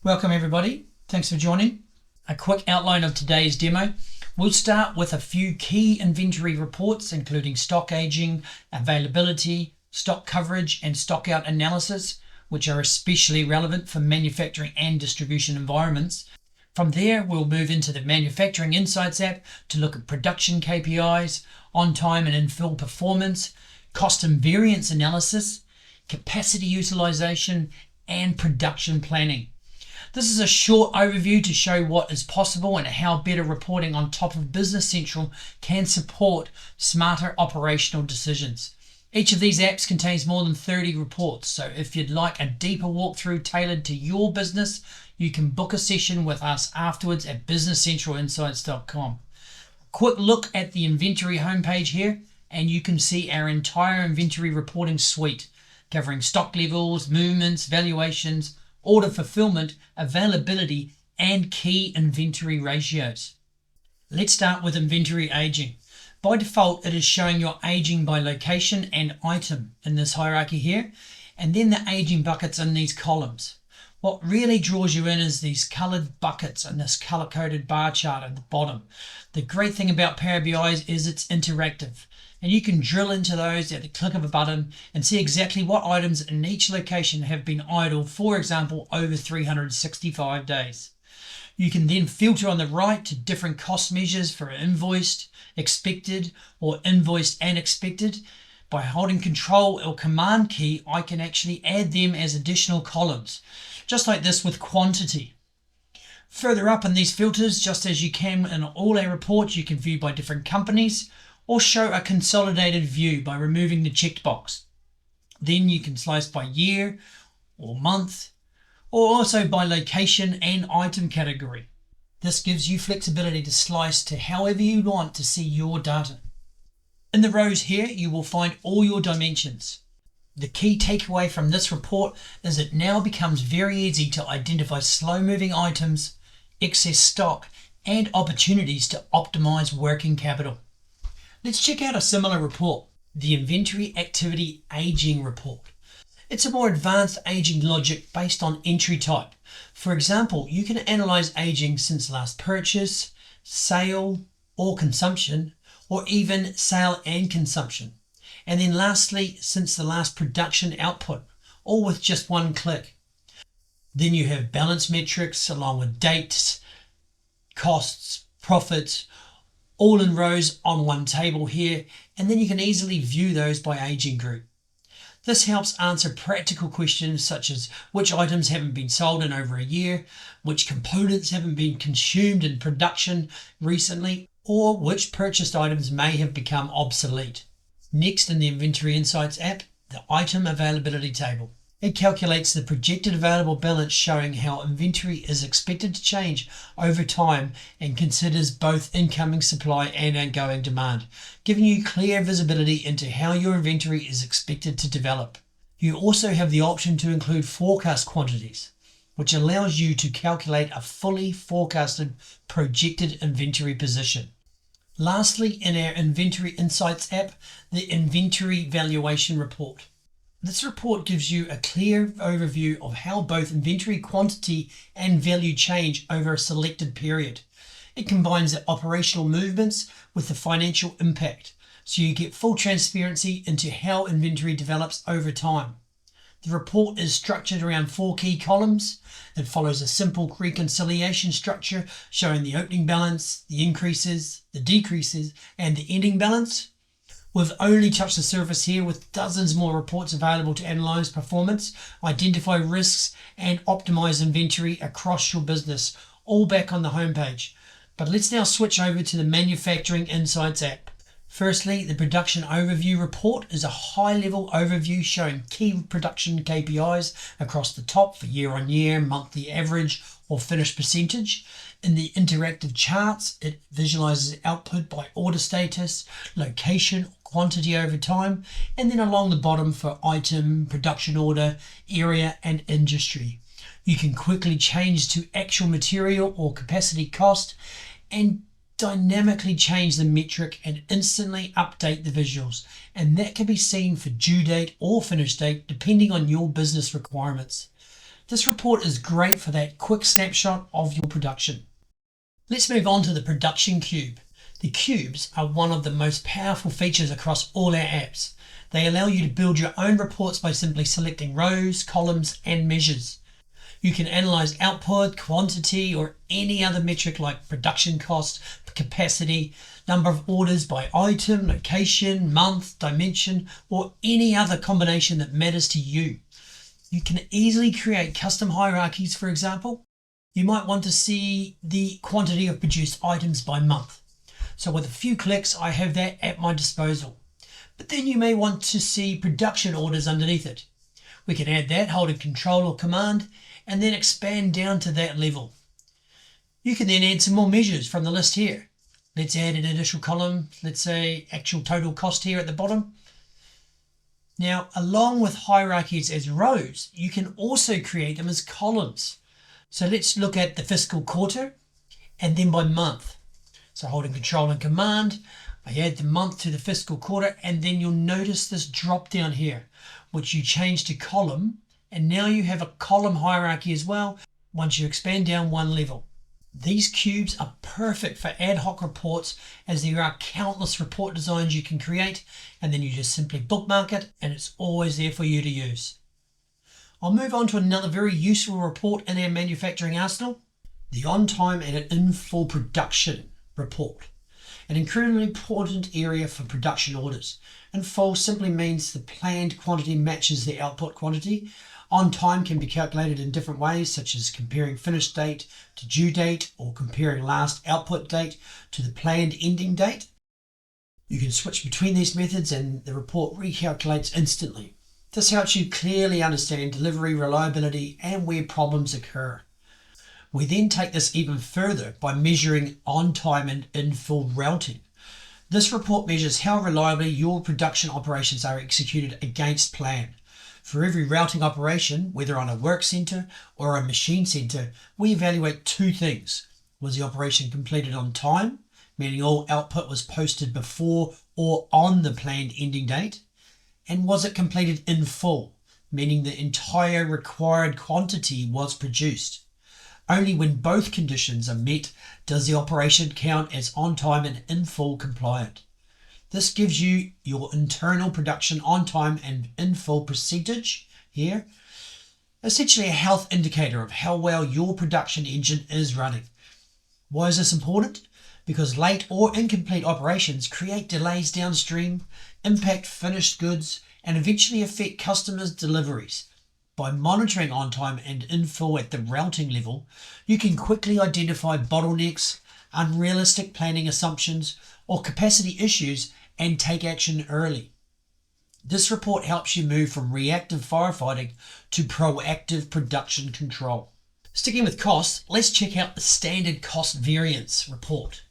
Welcome everybody, thanks for joining. A quick outline of today's demo. We'll start with a few key inventory reports including stock aging, availability, stock coverage and stock out analysis, which are especially relevant for manufacturing and distribution environments. From there, we'll move into the Manufacturing Insights app to look at production KPIs, on-time and in-fill performance, cost and variance analysis, capacity utilization, and production planning. This is a short overview to show what is possible and how better reporting on top of Business Central can support smarter operational decisions. Each of these apps contains more than 30 reports, so if you'd like a deeper walkthrough tailored to your business, you can book a session with us afterwards at businesscentralinsights.com. Quick look at the inventory homepage here, and you can see our entire inventory reporting suite, covering stock levels, movements, valuations, order fulfillment, availability, and key inventory ratios. Let's start with inventory aging. By default, it is showing your aging by location and item in this hierarchy here, and then the aging buckets in these columns. What really draws you in is these colored buckets and this color-coded bar chart at the bottom. The great thing about Power BI is it's interactive, and you can drill into those at the click of a button and see exactly what items in each location have been idle, for example, over 365 days. You can then filter on the right to different cost measures for invoiced, expected, or invoiced and expected. By holding Control or Command key, I can actually add them as additional columns, just like this with quantity. Further up in these filters, just as you can in all our reports, you can view by different companies or show a consolidated view by removing the checked box. Then you can slice by year or month, or also by location and item category. This gives you flexibility to slice to however you want to see your data. In the rows here, you will find all your dimensions. The key takeaway from this report is it now becomes very easy to identify slow-moving items, excess stock, and opportunities to optimize working capital. Let's check out a similar report, the Inventory Activity Aging Report. It's a more advanced aging logic based on entry type. For example, you can analyze aging since last purchase, sale or consumption, or even sale and consumption. And then lastly, since the last production output, all with just one click. Then you have balance metrics along with dates, costs, profits, all in rows on one table here, and then you can easily view those by aging group. This helps answer practical questions such as which items haven't been sold in over a year, which components haven't been consumed in production recently, or which purchased items may have become obsolete. Next, in the Inventory Insights app, the Item Availability table. It calculates the projected available balance, showing how inventory is expected to change over time and considers both incoming supply and ongoing demand, giving you clear visibility into how your inventory is expected to develop. You also have the option to include forecast quantities, which allows you to calculate a fully forecasted projected inventory position. Lastly, in our Inventory Insights app, the Inventory Valuation Report. This report gives you a clear overview of how both inventory quantity and value change over a selected period. It combines the operational movements with the financial impact, so you get full transparency into how inventory develops over time. The report is structured around 4 key columns. It follows a simple reconciliation structure showing the opening balance, the increases, the decreases, and the ending balance. We've only touched the surface here with dozens more reports available to analyze performance, identify risks, and optimize inventory across your business, all back on the homepage. But let's now switch over to the Manufacturing Insights app. Firstly, the Production Overview Report is a high-level overview showing key production KPIs across the top for year-on-year, monthly average, or finished percentage. In the interactive charts, it visualizes output by order status, location, quantity over time, and then along the bottom for item, production order, area, and industry. You can quickly change to actual material or capacity cost and dynamically change the metric and instantly update the visuals, and that can be seen for due date or finish date depending on your business requirements. This report is great for that quick snapshot of your production. Let's move on to the production cube. The cubes are one of the most powerful features across all our apps. They allow you to build your own reports by simply selecting rows, columns, and measures. You can analyze output, quantity, or any other metric like production cost, capacity, number of orders by item, location, month, dimension, or any other combination that matters to you. You can easily create custom hierarchies, for example. You might want to see the quantity of produced items by month. So with a few clicks, I have that at my disposal. But then you may want to see production orders underneath it. We can add that holding Control or Command and then expand down to that level. You can then add some more measures from the list here. Let's add an additional column, let's say actual total cost here at the bottom. Now, along with hierarchies as rows, you can also create them as columns. So let's look at the fiscal quarter and then by month. So holding Control and Command, I add the month to the fiscal quarter, and then you'll notice this drop down here, which you change to column, and now you have a column hierarchy as well once you expand down one level. These cubes are perfect for ad hoc reports, as there are countless report designs you can create, and then you just simply bookmark it and it's always there for you to use. I'll move on to another very useful report in our manufacturing arsenal, the on-time and in-full production report. An incredibly important area for production orders. In full simply means the planned quantity matches the output quantity. On time can be calculated in different ways, such as comparing finish date to due date, or comparing last output date to the planned ending date. You can switch between these methods and the report recalculates instantly. This helps you clearly understand delivery reliability and where problems occur. We then take this even further by measuring on-time and in-full routing. This report measures how reliably your production operations are executed against plan. For every routing operation, whether on a work center or a machine center, we evaluate two things. Was the operation completed on time, meaning all output was posted before or on the planned ending date? And was it completed in full, meaning the entire required quantity was produced? Only when both conditions are met does the operation count as on time and in full compliant. This gives you your internal production on time and in full percentage here, essentially a health indicator of how well your production engine is running. Why is this important? Because late or incomplete operations create delays downstream, impact finished goods, and eventually affect customers' deliveries. By monitoring on time and in full at the routing level, you can quickly identify bottlenecks, unrealistic planning assumptions, or capacity issues and take action early. This report helps you move from reactive firefighting to proactive production control. Sticking with costs, let's check out the standard cost variance report.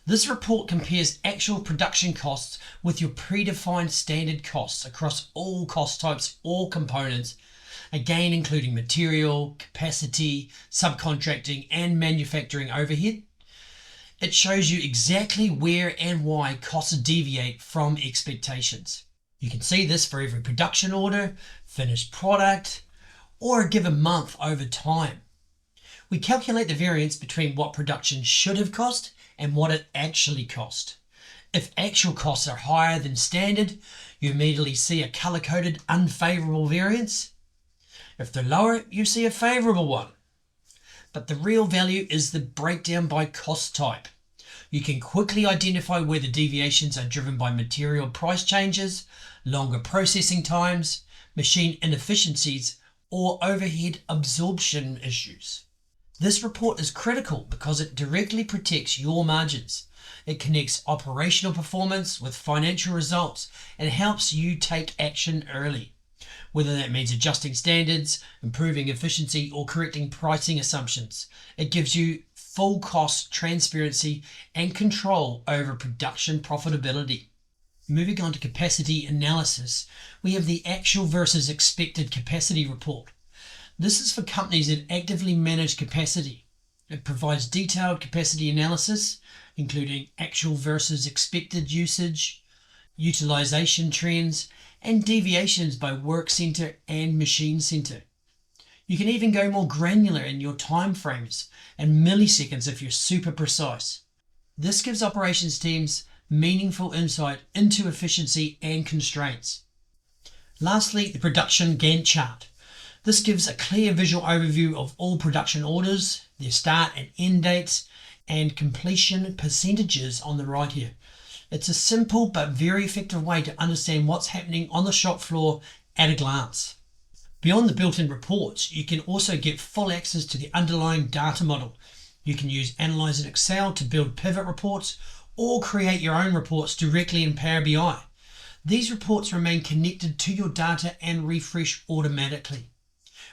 This report compares actual production costs with your predefined standard costs across all cost types or components, again including material, capacity, subcontracting, and manufacturing overhead. It shows you exactly where and why costs deviate from expectations. You can see this for every production order, finished product, or a given month over time. We calculate the variance between what production should have cost and what it actually cost. If actual costs are higher than standard, you immediately see a color-coded unfavorable variance. If they're lower, you see a favorable one. But the real value is the breakdown by cost type. You can quickly identify where the deviations are driven by material price changes, longer processing times, machine inefficiencies, or overhead absorption issues. This report is critical because it directly protects your margins. It connects operational performance with financial results and helps you take action early. Whether that means adjusting standards, improving efficiency, or correcting pricing assumptions, it gives you full cost transparency and control over production profitability. Moving on to capacity analysis, we have the actual versus expected capacity report. This is for companies that actively manage capacity. It provides detailed capacity analysis, including actual versus expected usage, utilization trends, and deviations by work center and machine center. You can even go more granular in your time frames and milliseconds if you're super precise. This gives operations teams meaningful insight into efficiency and constraints. Lastly, the production Gantt chart. This gives a clear visual overview of all production orders, their start and end dates, and completion percentages on the right here. It's a simple but very effective way to understand what's happening on the shop floor at a glance. Beyond the built-in reports, you can also get full access to the underlying data model. You can use Analyze in Excel to build pivot reports or create your own reports directly in Power BI. These reports remain connected to your data and refresh automatically.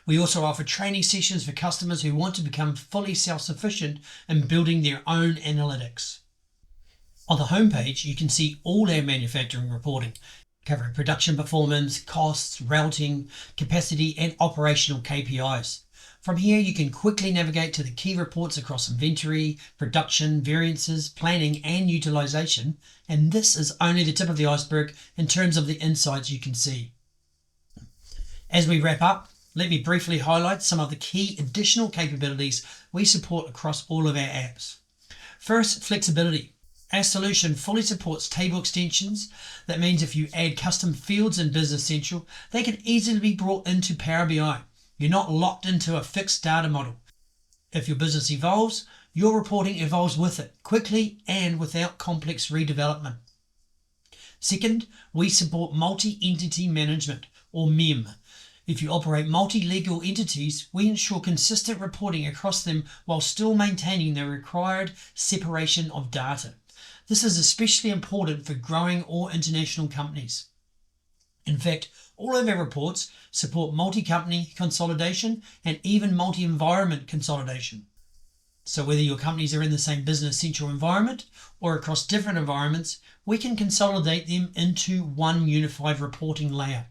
We also offer training sessions for customers who want to become fully self-sufficient in building their own analytics. On the homepage, you can see all our manufacturing reporting, covering production performance, costs, routing, capacity, and operational KPIs. From here, you can quickly navigate to the key reports across inventory, production, variances, planning, and utilization. And this is only the tip of the iceberg in terms of the insights you can see. As we wrap up, let me briefly highlight some of the key additional capabilities we support across all of our apps. First, flexibility. Our solution fully supports table extensions. That means if you add custom fields in Business Central, they can easily be brought into Power BI. You're not locked into a fixed data model. If your business evolves, your reporting evolves with it, quickly and without complex redevelopment. Second, we support multi-entity management, or MEM. If you operate multi-legal entities, we ensure consistent reporting across them while still maintaining the required separation of data. This is especially important for growing or international companies. In fact, all of our reports support multi-company consolidation and even multi-environment consolidation. So whether your companies are in the same Business Central environment or across different environments, we can consolidate them into one unified reporting layer.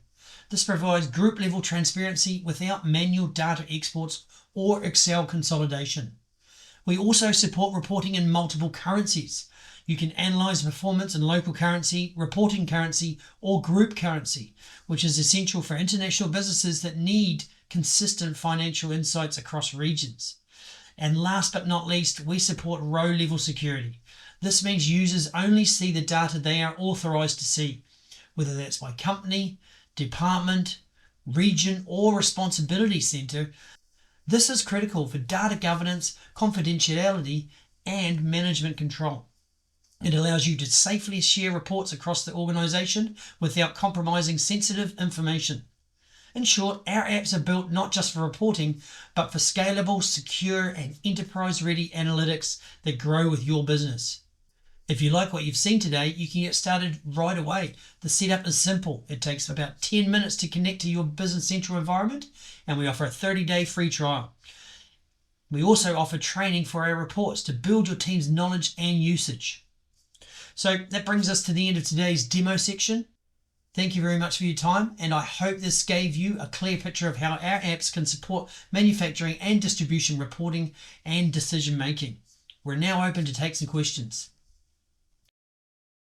This provides group-level transparency without manual data exports or Excel consolidation. We also support reporting in multiple currencies. You can analyze performance in local currency, reporting currency, or group currency, which is essential for international businesses that need consistent financial insights across regions. And last but not least, we support row-level security. This means users only see the data they are authorized to see, whether that's by company, department, region, or responsibility center. This is critical for data governance, confidentiality, and management control. It allows you to safely share reports across the organization without compromising sensitive information. In short, our apps are built not just for reporting, but for scalable, secure, and enterprise-ready analytics that grow with your business. If you like what you've seen today, you can get started right away. The setup is simple. It takes about 10 minutes to connect to your Business Central environment, and we offer a 30-day free trial. We also offer training for our reports to build your team's knowledge and usage. So that brings us to the end of today's demo section. Thank you very much for your time, and I hope this gave you a clear picture of how our apps can support manufacturing and distribution reporting and decision making. We're now open to take some questions.